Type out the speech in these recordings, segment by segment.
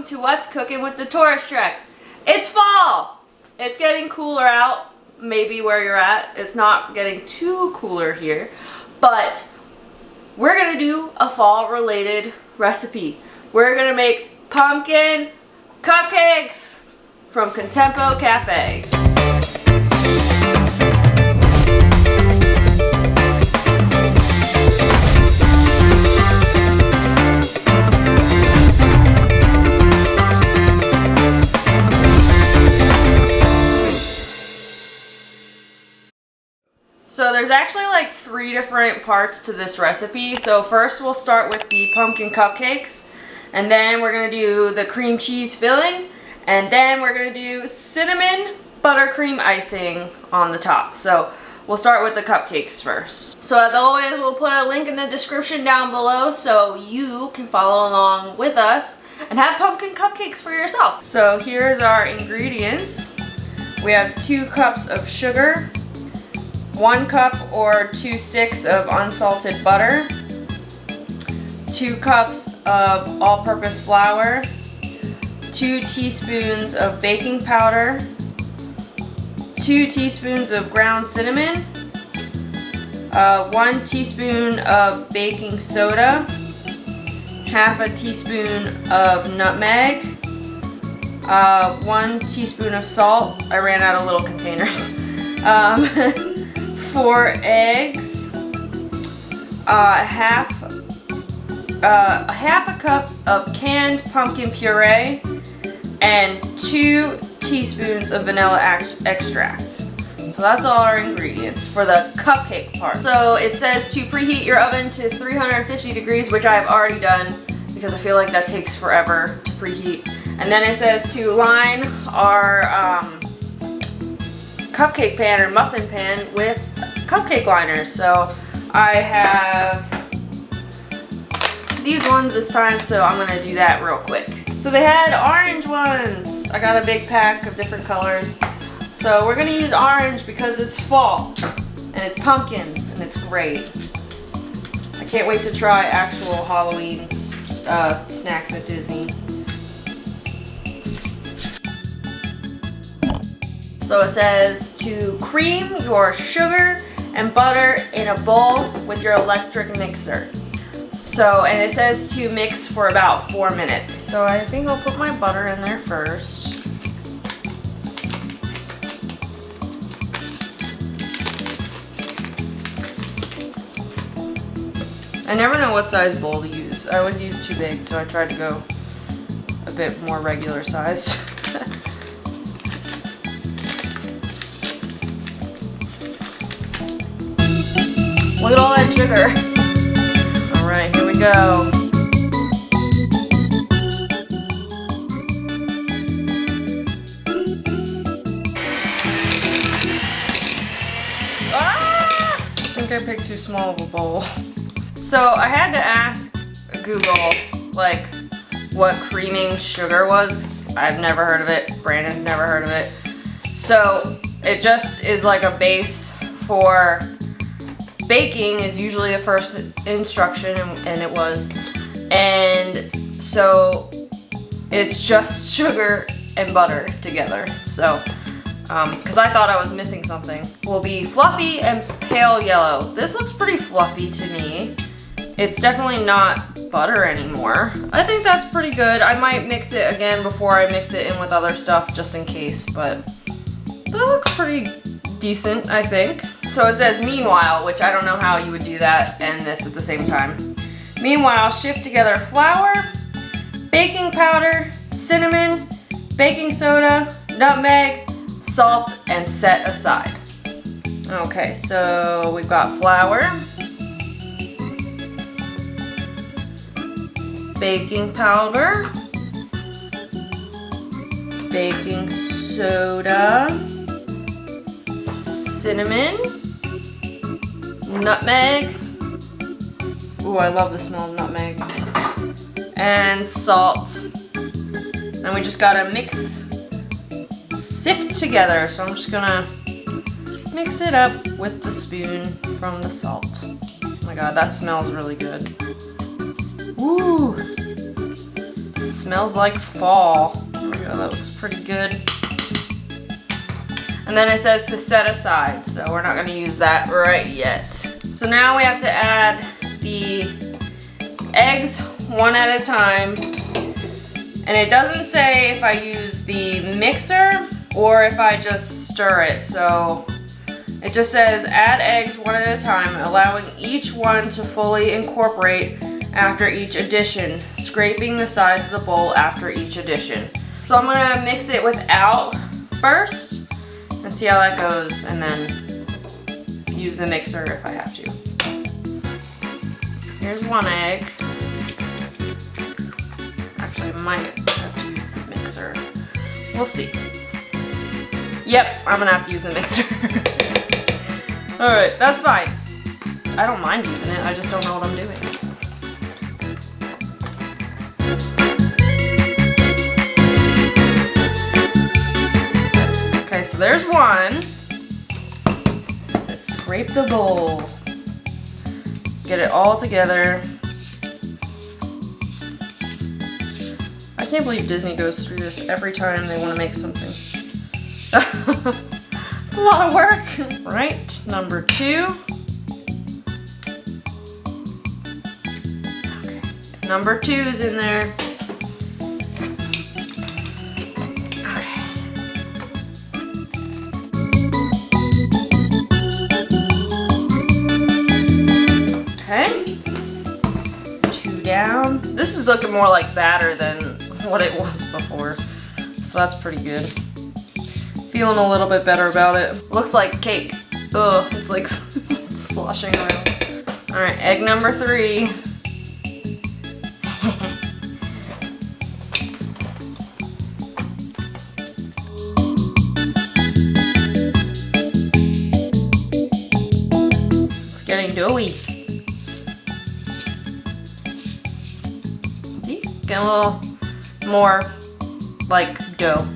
welcome to What's Cooking with the Tourist Trek. It's fall! It's getting cooler out, maybe where you're at. It's not getting too cooler here, but we're gonna do a fall related recipe. We're gonna make pumpkin cupcakes from Contempo Cafe. So there's actually like 3 different parts to this recipe. So first we'll start with the pumpkin cupcakes, and then we're gonna do the cream cheese filling, and then we're gonna do cinnamon buttercream icing on the top. So we'll start with the cupcakes first. So as always, we'll put a link in the description down below so you can follow along with us and have pumpkin cupcakes for yourself. So here's our ingredients. We have 2 cups of sugar, 1 cup or 2 sticks of unsalted butter, 2 cups of all-purpose flour, 2 teaspoons of baking powder, 2 teaspoons of ground cinnamon, 1 teaspoon of baking soda, half a teaspoon of nutmeg, 1 teaspoon of salt. I ran out of little containers. 4 eggs, half a cup of canned pumpkin puree, and 2 teaspoons of vanilla extract. So that's all our ingredients for the cupcake part. So it says to preheat your oven to 350 degrees, which I've already done because I feel like that takes forever to preheat. And then it says to line our cupcake pan or muffin pan with cupcake liners. So I have these ones this time, so I'm gonna do that real quick. So they had orange ones. I got a big pack of different colors. So we're gonna use orange because it's fall and it's pumpkins and it's great. I can't wait to try actual Halloween snacks at Disney. So it says to cream your sugar and butter in a bowl with your electric mixer. So, and it says to mix for about 4 minutes. So I think I'll put my butter in there first. I never know what size bowl to use. I always use too big, so I tried to go a bit more regular sized. Look at all that sugar. Alright, here we go. Ah! I think I picked too small of a bowl. So I had to ask Google, like, what creaming sugar was, because I've never heard of it. Brandon's never heard of it. So it just is like a base for baking is usually the first instruction, and it was. And so it's just sugar and butter together. So, because I thought I was missing something. Will be fluffy and pale yellow. This looks pretty fluffy to me. It's definitely not butter anymore. I think that's pretty good. I might mix it again before I mix it in with other stuff just in case, but that looks pretty decent, I think. So it says meanwhile, which I don't know how you would do that and this at the same time. Meanwhile, shift together flour, baking powder, cinnamon, baking soda, nutmeg, salt, and set aside. Okay, so we've got flour, baking powder, baking soda, cinnamon, nutmeg. Ooh, I love the smell of nutmeg. And salt. Then we just gotta sift together. So I'm just gonna mix it up with the spoon from the salt. Oh my god, that smells really good. Ooh. smells like fall. There we go, that looks pretty good. And then it says to set aside, so we're not gonna use that right yet. So now we have to add the eggs one at a time. And it doesn't say if I use the mixer or if I just stir it. So it just says add eggs one at a time, allowing each one to fully incorporate after each addition, scraping the sides of the bowl after each addition. So I'm gonna mix it without first and see how that goes, and then use the mixer if I have to. Here's one egg. Actually, I might have to use the mixer. We'll see. Yep, I'm gonna have to use the mixer. Alright, that's fine. I don't mind using it, I just don't know what I'm doing. Okay, so there's one. It says scrape the bowl. Get it all together. I can't believe Disney goes through this every time they want to make something. It's a lot of work. Right, number 2. Okay, number 2 is in there. Okay, 2 down. This is looking more like batter than what it was before, so that's pretty good. Feeling a little bit better about it. Looks like cake. Ugh, it's like sloshing around. All right, egg number 3. It's getting doughy. See? Getting a little more like dough.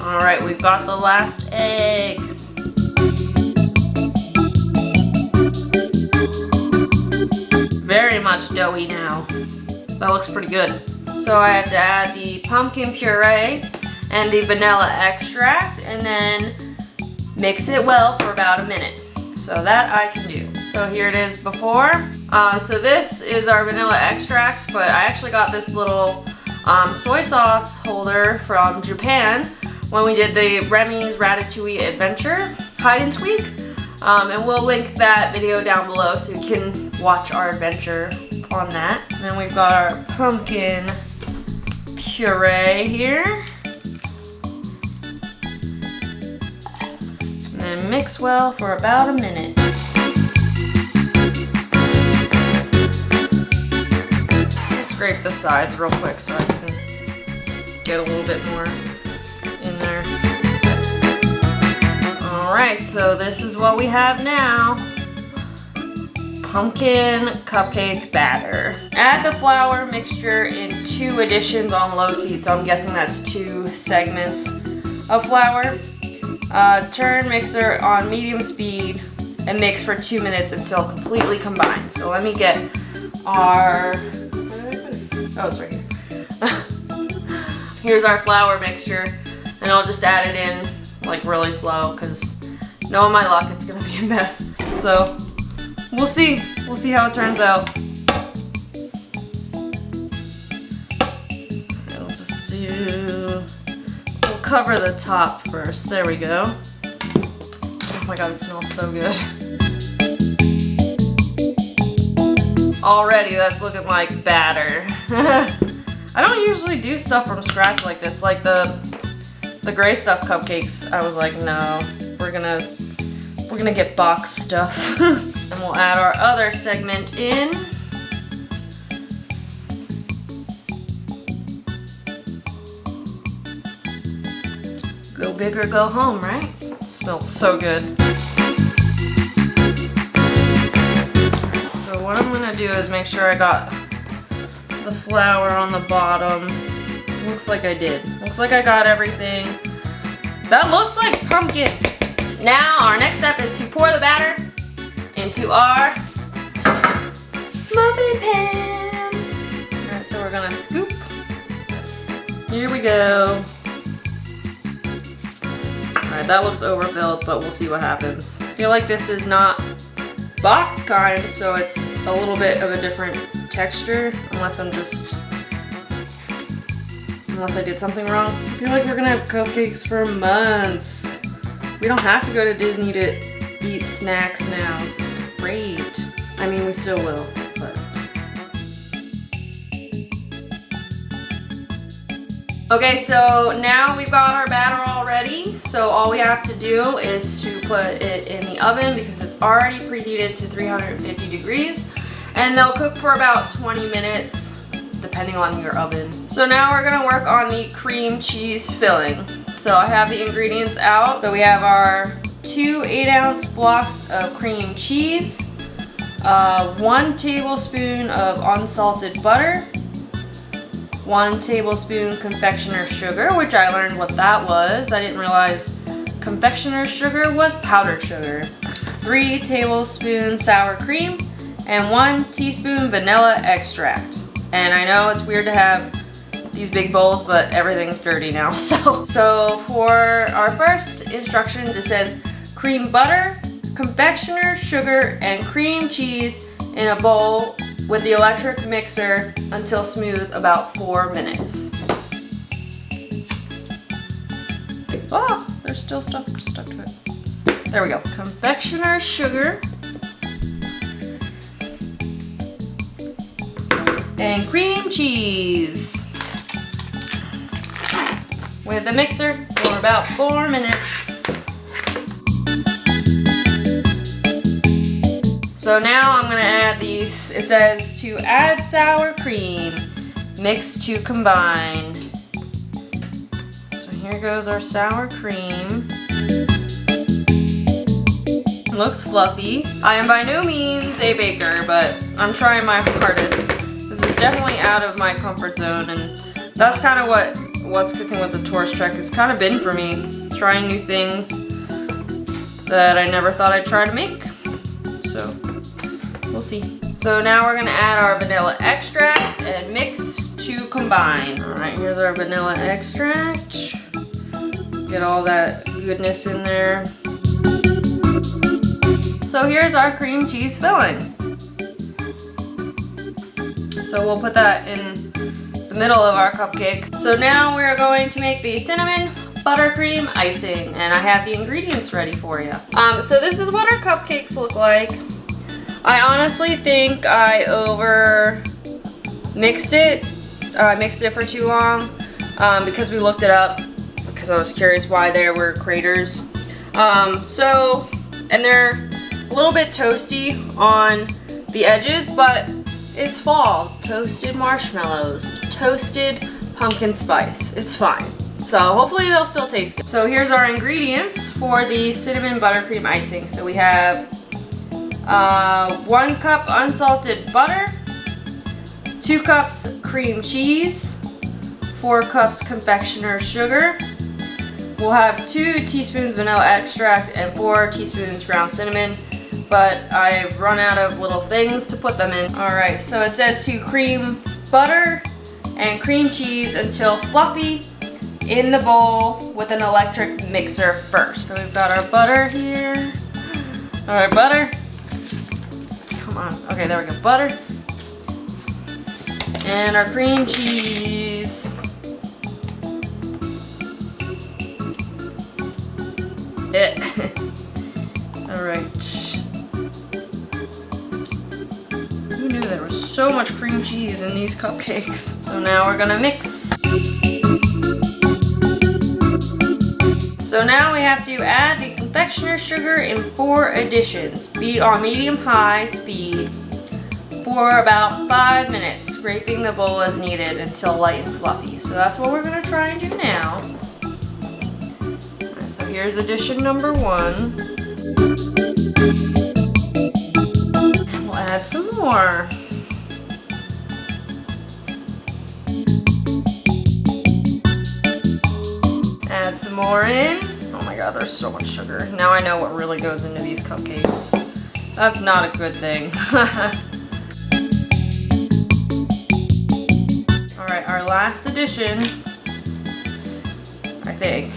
All right, we've got the last egg. Very much doughy now. That looks pretty good. So I have to add the pumpkin puree and the vanilla extract and then mix it well for about a minute. So that I can do. So here it is before. So this is our vanilla extract, but I actually got this little soy sauce holder from Japan when we did the Remy's Ratatouille Adventure Hide and Squeak. And we'll link that video down below so you can watch our adventure on that. And then we've got our pumpkin puree here. And then mix well for about a minute. I'll scrape the sides real quick so I can get a little bit more in there. Alright, so this is what we have now. Pumpkin cupcake batter. Add the flour mixture in 2 additions on low speed, so I'm guessing that's 2 segments of flour. Turn mixer on medium speed and mix for 2 minutes until completely combined. So let me get our, oh, it's right here. Here's our flour mixture, and I'll just add it in like really slow because knowing my luck, it's gonna be a mess. So we'll see how it turns out. We'll just we'll cover the top first. There we go. Oh my god, it smells so good. Already that's looking like batter. I don't usually do stuff from scratch like this, like the gray stuff cupcakes. I was like, no, we're gonna get box stuff. And we'll add our other segment in. Go big or go home, right? It smells so good. So what I'm gonna do is make sure I got the flour on the bottom. Looks like I did. Looks like I got everything. That looks like pumpkin. Now our next step is to pour the batter into our muffin we're gonna scoop. Here we go. Alright, that looks overfilled, but we'll see what happens. I feel like this is not box kind, so it's a little bit of a different texture, unless I did something wrong. I feel like we're gonna have cupcakes for months. We don't have to go to Disney to eat snacks now. This is great. I mean, we still will, but. Okay, so now we've got our batter all ready. So all we have to do is to put it in the oven because it's already preheated to 350 degrees. And they'll cook for about 20 minutes, depending on your oven. So now we're gonna work on the cream cheese filling. So I have the ingredients out. So we have our 2 8-ounce blocks of cream cheese, 1 tablespoon of unsalted butter, 1 tablespoon confectioner's sugar, which I learned what that was. I didn't realize confectioner's sugar was powdered sugar. 3 tablespoons sour cream, and 1 teaspoon vanilla extract. And I know it's weird to have these big bowls, but everything's dirty now. So for our first instructions, it says cream butter, confectioner's sugar, and cream cheese in a bowl with the electric mixer until smooth, about 4 minutes. Oh, there's still stuff stuck to it. There we go. Confectioner's sugar and cream cheese with the mixer for about 4 minutes. So now I'm gonna add these. It says to add sour cream, mix to combine. So here goes our sour cream. Looks fluffy. I am by no means a baker, but I'm trying my hardest. This is definitely out of my comfort zone, and that's kind of what's cooking with the tourist trek has kind of been for me. Trying new things that I never thought I'd try to make. So we'll see. So now we're gonna add our vanilla extract and mix to combine. All right, here's our vanilla extract. Get all that goodness in there. So here's our cream cheese filling. So we'll put that in the middle of our cupcakes. So now we're going to make the cinnamon buttercream icing, and I have the ingredients ready for you. So this is what our cupcakes look like. I honestly think I over mixed it. I mixed it for too long because we looked it up because I was curious why there were craters. And they're a little bit toasty on the edges, but it's fall. Toasted marshmallows, toasted pumpkin spice. It's fine. So hopefully they'll still taste good. So here's our ingredients for the cinnamon buttercream icing. So we have 1 cup unsalted butter, 2 cups cream cheese, 4 cups confectioner's sugar. We'll have 2 teaspoons vanilla extract and 4 teaspoons ground cinnamon, but I've run out of little things to put them in. Alright, so it says to cream butter and cream cheese until fluffy in the bowl with an electric mixer first. So we've got our butter here. Alright, butter. Come on. Okay, there we go. Butter. And our cream cheese. Alright. Who knew there was so much cream cheese in these cupcakes? So now we're gonna mix. So now we have to add the confectioner's sugar in 4 additions. Beat on medium-high speed for about 5 minutes, scraping the bowl as needed until light and fluffy. So that's what we're gonna try and do now. So here's addition number 1. And we'll add some more. Add some more in. Oh my god, there's so much sugar. Now I know what really goes into these cupcakes. That's not a good thing. last addition, I think.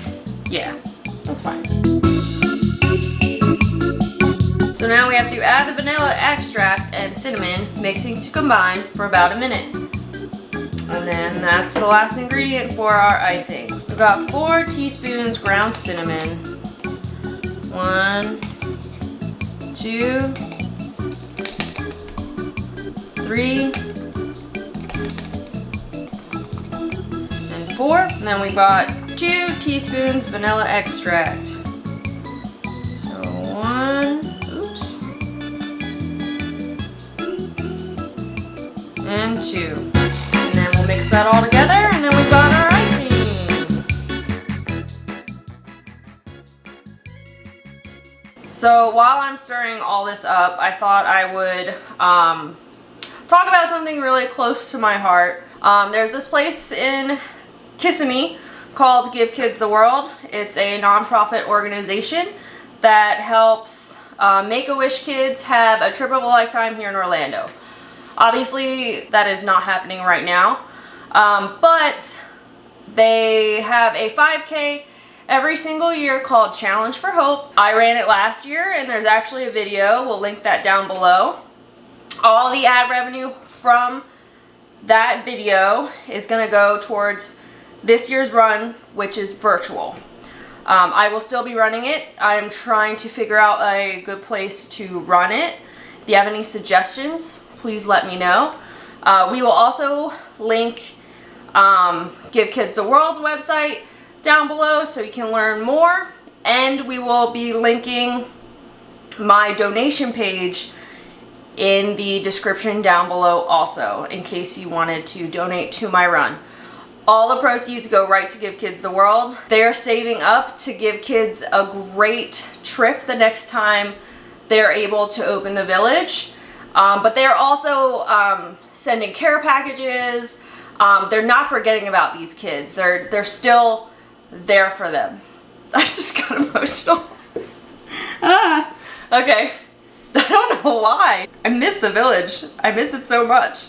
Yeah, that's fine. So now we have to add the vanilla extract and cinnamon, mixing to combine for about a minute. And then that's the last ingredient for our icing. We've got 4 teaspoons ground cinnamon. 1, 2, 3, and 4. And then we've got 2 teaspoons vanilla extract. So 1, oops, and 2. And then we'll mix that all together, and then we've got our icing. So while I'm stirring all this up, I thought I would talk about something really close to my heart. There's this place in Kissimmee called Give Kids the World. It's a nonprofit organization that helps Make-A-Wish kids have a trip of a lifetime here in Orlando. Obviously, that is not happening right now, but they have a 5K every single year called Challenge for Hope. I ran it last year, and there's actually a video. We'll link that down below. All the ad revenue from that video is going to go towards this year's run, which is virtual. I will still be running it. I'm trying to figure out a good place to run it. If you have any suggestions, please let me know. We will also link Give Kids the World's website down below so you can learn more, and we will be linking my donation page in the description down below also, in case you wanted to donate to my run. All the proceeds go right to Give Kids the World. They're saving up to give kids a great trip the next time they're able to open the village. But they're also sending care packages. They're not forgetting about these kids. They're still there for them. I just got emotional. Okay. I don't know why. I miss the village. I miss it so much.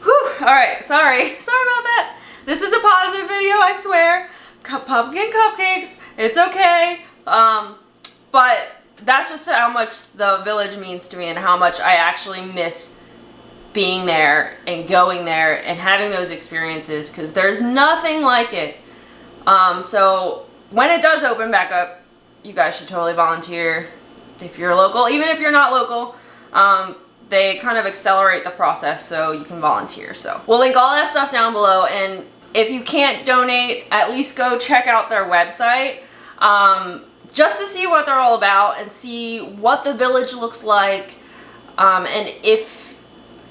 Whew. Alright, sorry about that. This is a positive video, I swear. Pumpkin cupcakes. It's okay. But that's just how much the village means to me and how much I actually miss being there and going there and having those experiences, because there's nothing like it. So when it does open back up, you guys should totally volunteer if you're local. Even if you're not local, they kind of accelerate the process so you can volunteer. So we'll link all that stuff down below, and if you can't donate, at least go check out their website. Just to see what they're all about and see what the village looks like. And if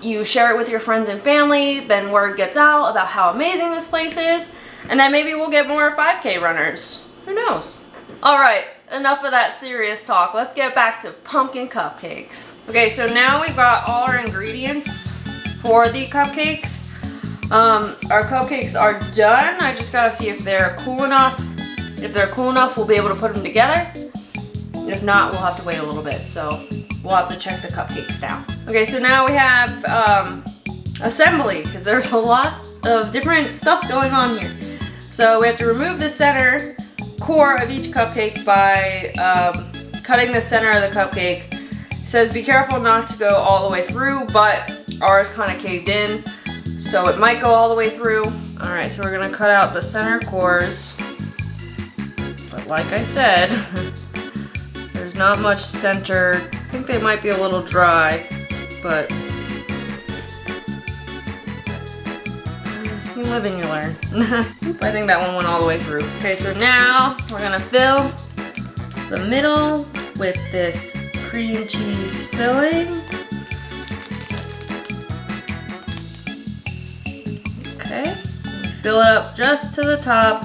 you share it with your friends and family, then word gets out about how amazing this place is. And then maybe we'll get more 5K runners. Who knows? Alright, enough of that serious talk. Let's get back to pumpkin cupcakes. Okay, so now we've got all our ingredients for the cupcakes. Our cupcakes are done. I just gotta see if they're cool enough. If they're cool enough, we'll be able to put them together. And if not, we'll have to wait a little bit. So we'll have to check the cupcakes down. Okay, so now we have assembly, because there's a lot of different stuff going on here. So we have to remove the center core of each cupcake by cutting the center of the cupcake. It says be careful not to go all the way through, but ours kind of caved in, so it might go all the way through. Alright, so we're going to cut out the center cores. But like I said, there's not much center. I think they might be a little dry, but you live and you learn. I think that one went all the way through. Okay, so now we're gonna fill the middle with this cream cheese filling. Okay, fill it up just to the top.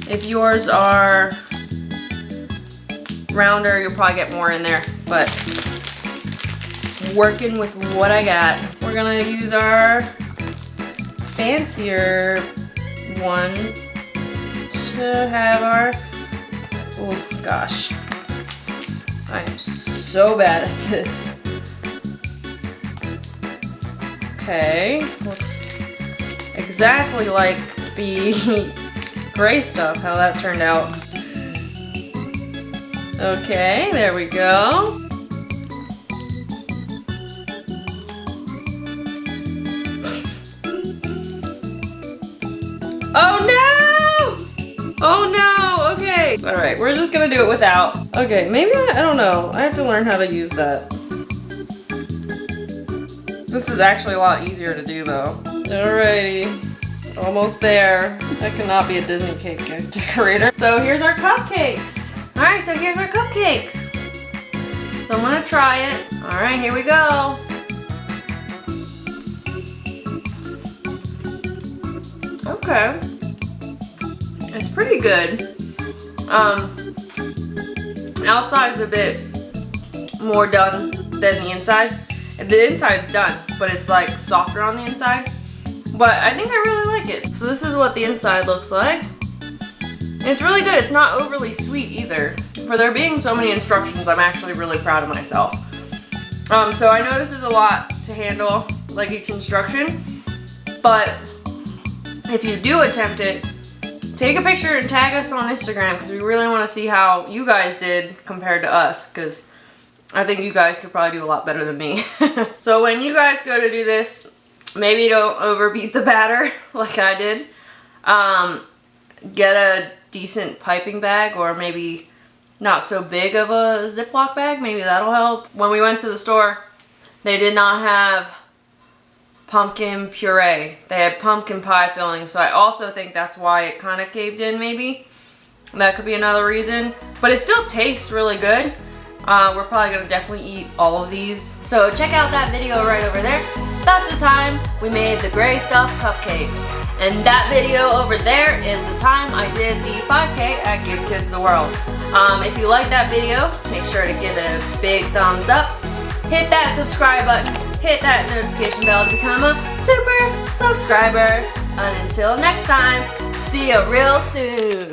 If yours are rounder, you'll probably get more in there, but working with what I got. We're gonna use our fancier one to have our, oh gosh, I am so bad at this. Okay, looks exactly like the gray stuff, how that turned out. Okay, there we go. Oh no! Oh no, okay. All right, we're just gonna do it without. Okay, maybe, I don't know. I have to learn how to use that. This is actually a lot easier to do though. Alrighty, almost there. That cannot be a Disney cake decorator. So here's our cupcakes. All right, so here's our cupcakes. So I'm gonna try it. All right, here we go. Okay, it's pretty good. Outside's a bit more done than the inside. The inside's done, but it's like softer on the inside. But I think I really like it. So this is what the inside looks like. It's really good. It's not overly sweet either. For there being so many instructions, I'm actually really proud of myself. So I know this is a lot to handle, like each instruction, but if you do attempt it, take a picture and tag us on Instagram because we really want to see how you guys did compared to us, because I think you guys could probably do a lot better than me. So when you guys go to do this, maybe don't overbeat the batter like I did. Get a decent piping bag, or maybe not so big of a Ziploc bag. Maybe that'll help. When we went to the store, they did not have pumpkin puree. They had pumpkin pie filling, so I also think that's why it kind of caved in maybe. That could be another reason. But it still tastes really good. We're probably gonna definitely eat all of these. So check out that video right over there. That's the time we made the gray stuff cupcakes. And that video over there is the time I did the 5K at Give Kids the World. If you like that video, make sure to give it a big thumbs up. Hit that subscribe button. Hit that notification bell to become a super subscriber. And until next time, see you real soon.